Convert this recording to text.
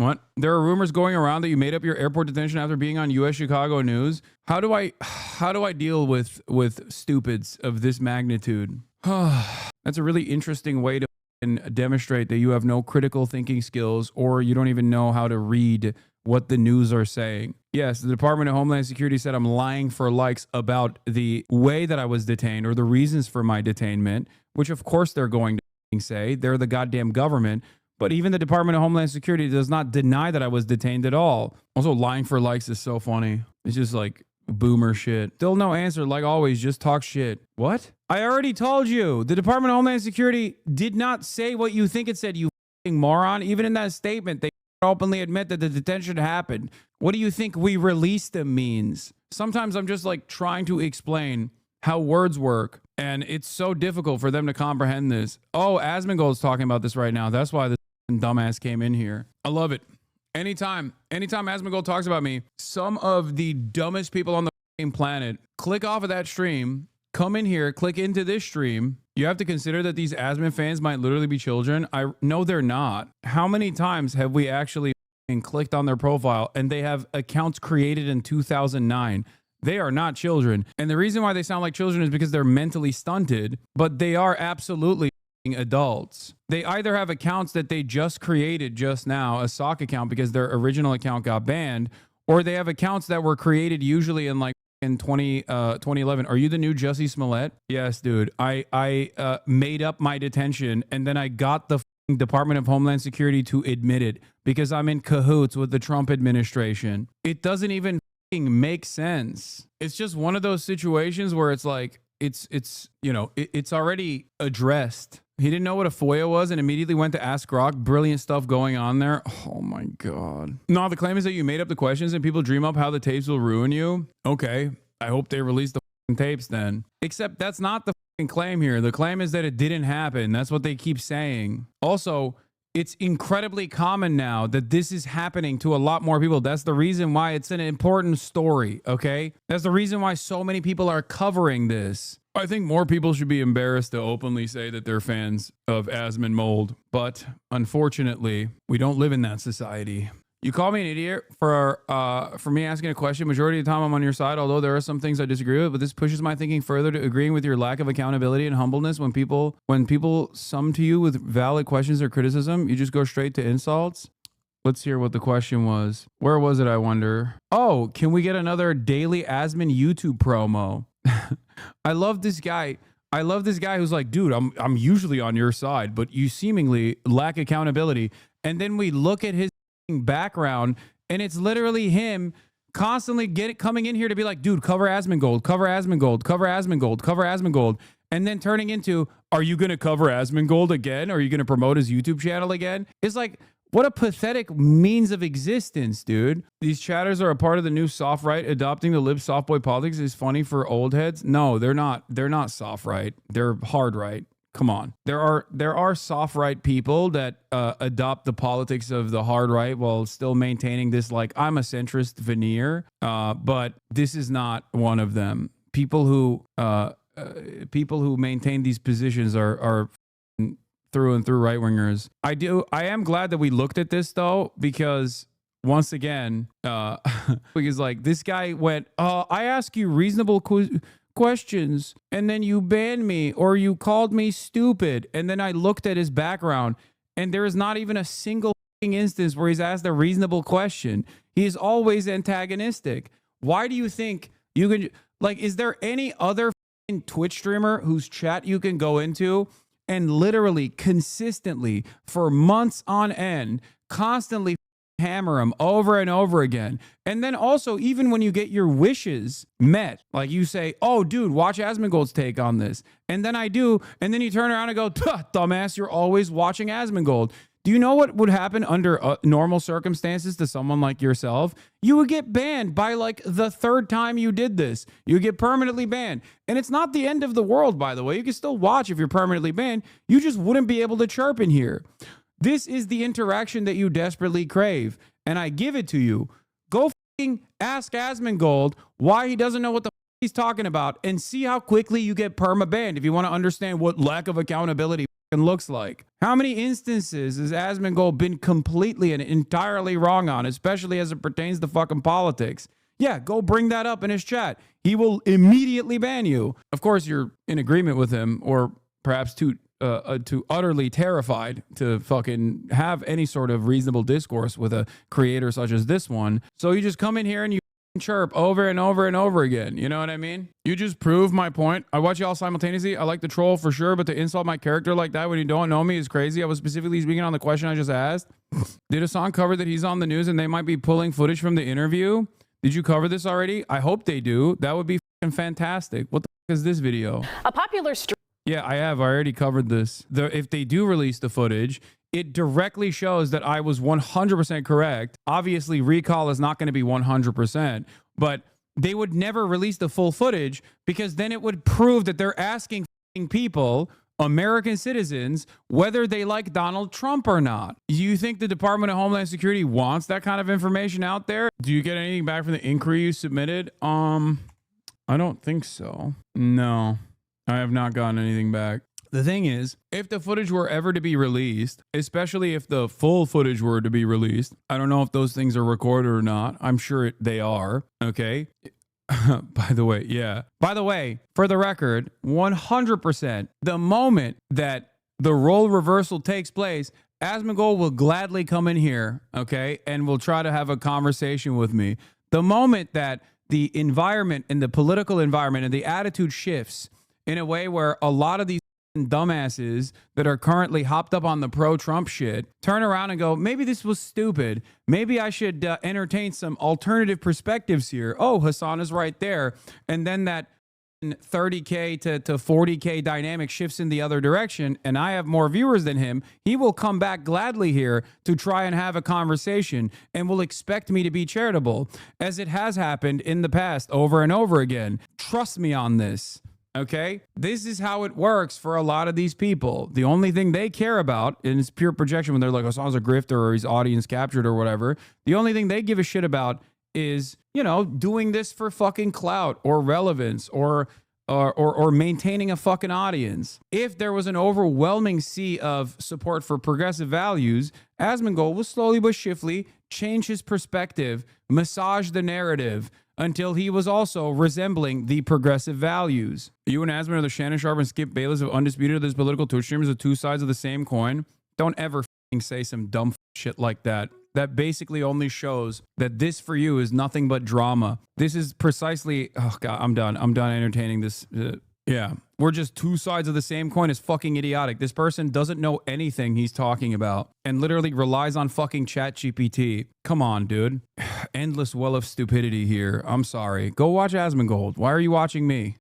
What? There are rumors going around that you made up your airport detention after being on U.S. Chicago News. How do I deal with stupids of this magnitude? That's a really interesting way to demonstrate that you have no critical thinking skills, or you don't even know how to read what the news are saying. Yes, the Department of Homeland Security said I'm lying for likes about the way that I was detained or the reasons for my detainment, which of course they're going to say. They're the goddamn government. But even the Department of Homeland Security does not deny that I was detained at all. Also, lying for likes is so funny. It's just like boomer shit. Still no answer. Like always, just talk shit. What? I already told you. The Department of Homeland Security did not say what you think it said, you fucking moron. Even in that statement, they openly admit that the detention happened. What do you think we released them means? Sometimes I'm just like trying to explain how words work, and it's so difficult for them to comprehend this. Oh, Asmongold's talking about this right now. That's why this dumbass came in here. I love it. Anytime Asmongold talks about me, some of the dumbest people on the planet click off of that stream, come in here, click into this stream. You have to consider that these Asmon fans might literally be children. I know they're not. How many times have we actually clicked on their profile and they have accounts created in 2009? They are not children. And the reason why they sound like children is because they're mentally stunted, but they are absolutely adults. They either have accounts that they just created just now, a sock account because their original account got banned, or they have accounts that were created usually in like in 2011. Are you the new Jussie Smollett? Yes, dude. I made up my detention and then I got the Department of Homeland Security to admit it because I'm in cahoots with the Trump administration. It doesn't even make sense. It's just one of those situations where it's like, it's already addressed. He didn't know what a FOIA was and immediately went to Ask Grok. Brilliant stuff going on there. Oh my God. No, the claim is that you made up the questions and people dream up how the tapes will ruin you. Okay. I hope they release the tapes then. Except that's not the claim here. The claim is that it didn't happen. That's what they keep saying. Also, it's incredibly common now that this is happening to a lot more people. That's the reason why it's an important story, okay? That's the reason why so many people are covering this. I think more people should be embarrassed to openly say that they're fans of Asmongold, but unfortunately, we don't live in that society. You call me an idiot for me asking a question. Majority of the time I'm on your side, although there are some things I disagree with, but this pushes my thinking further to agreeing with your lack of accountability and humbleness. When people sum to you with valid questions or criticism, you just go straight to insults. Let's hear what the question was. Where was it, I wonder? Oh, can we get another daily Asmon YouTube promo? I love this guy. I love this guy who's like, dude, I'm usually on your side, but you seemingly lack accountability. And then we look at his background and it's literally him constantly coming in here to be like, dude, cover Asmongold, cover Asmongold, cover Asmongold, cover Asmongold, and then turning into, are you going to cover Asmongold again? Are you going to promote his YouTube channel again? It's like, what a pathetic means of existence, dude. These chatters are a part of the new soft right. Adopting the lib soft boy politics is funny for old heads. No, they're not. They're not soft right. They're hard right. Come on. There are soft right people that adopt the politics of the hard right while still maintaining this like I'm a centrist veneer. But this is not one of them. People who maintain these positions are through and through right wingers. I am glad that we looked at this though, because once again, because like this guy went, I ask you reasonable questions and then you banned me or you called me stupid. And then I looked at his background and there is not even a single instance where he's asked a reasonable question. He is always antagonistic. Why do you think you can, like, is there any other Twitch streamer whose chat you can go into and literally consistently for months on end, constantly hammer him over and over again? And then also, even when you get your wishes met, like you say, oh, dude, watch Asmongold's take on this. And then I do. And then you turn around and go, dumbass, you're always watching Asmongold. Do you know what would happen under normal circumstances to someone like yourself? You would get banned by like the third time you did this. You get permanently banned. And it's not the end of the world, by the way. You can still watch if you're permanently banned. You just wouldn't be able to chirp in here. This is the interaction that you desperately crave, and I give it to you. Go fucking ask Asmongold why he doesn't know what the he's talking about and see how quickly you get perma-banned if you want to understand what lack of accountability looks like. How many instances has Asmongold been completely and entirely wrong on, especially as it pertains to fucking politics? Yeah, go bring that up in his chat. He will immediately ban you. Of course, you're in agreement with him, or perhaps too utterly terrified to fucking have any sort of reasonable discourse with a creator such as this one. So you just come in here and you chirp over and over and over again. You know what I mean? You just prove my point. I watch y'all simultaneously. I like the troll for sure, but to insult my character like that when you don't know me is crazy. I was specifically speaking on the question I just asked. Did Hassan cover that he's on the news and they might be pulling footage from the interview? Did you cover this already? I hope they do. That would be fucking fantastic. What the fuck is this video? A popular Yeah, I have. I already covered this. If they do release the footage, it directly shows that I was 100% correct. Obviously, recall is not going to be 100%, but they would never release the full footage because then it would prove that they're asking people, American citizens, whether they like Donald Trump or not. Do you think the Department of Homeland Security wants that kind of information out there? Do you get anything back from the inquiry you submitted? I don't think so. No, I have not gotten anything back. The thing is, if the footage were ever to be released, especially if the full footage were to be released, I don't know if those things are recorded or not. I'm sure they are. Okay. By the way, yeah. By the way, for the record, 100%, the moment that the role reversal takes place, Asmongold will gladly come in here, okay, and will try to have a conversation with me. The moment that the environment and the political environment and the attitude shifts in a way where a lot of these dumbasses that are currently hopped up on the pro-Trump shit turn around and go, maybe this was stupid. Maybe I should entertain some alternative perspectives here. Oh, Hassan is right there. And then that 30K to 40K dynamic shifts in the other direction and I have more viewers than him. He will come back gladly here to try and have a conversation and will expect me to be charitable, as it has happened in the past over and over again. Trust me on this. Okay, this is how it works for a lot of these people. The only thing they care about, and it's pure projection when they're like, Hassan's a grifter or he's audience captured or whatever. The only thing they give a shit about is, you know, doing this for fucking clout or relevance or maintaining a fucking audience. If there was an overwhelming sea of support for progressive values, Asmongold will slowly but shiftly change his perspective, massage the narrative, until he was also resembling the progressive values. You and Asmon are the Shannon Sharp and Skip Bayless of Undisputed. This political Twitch streamers are two sides of the same coin. Don't ever say some dumb shit like that. That basically only shows that this for you is nothing but drama. This is precisely, oh God, I'm done. I'm done entertaining this. Yeah, we're just two sides of the same coin. Is fucking idiotic. This person doesn't know anything he's talking about and literally relies on fucking ChatGPT. Come on, dude. Endless well of stupidity here. I'm sorry. Go watch Asmongold. Why are you watching me?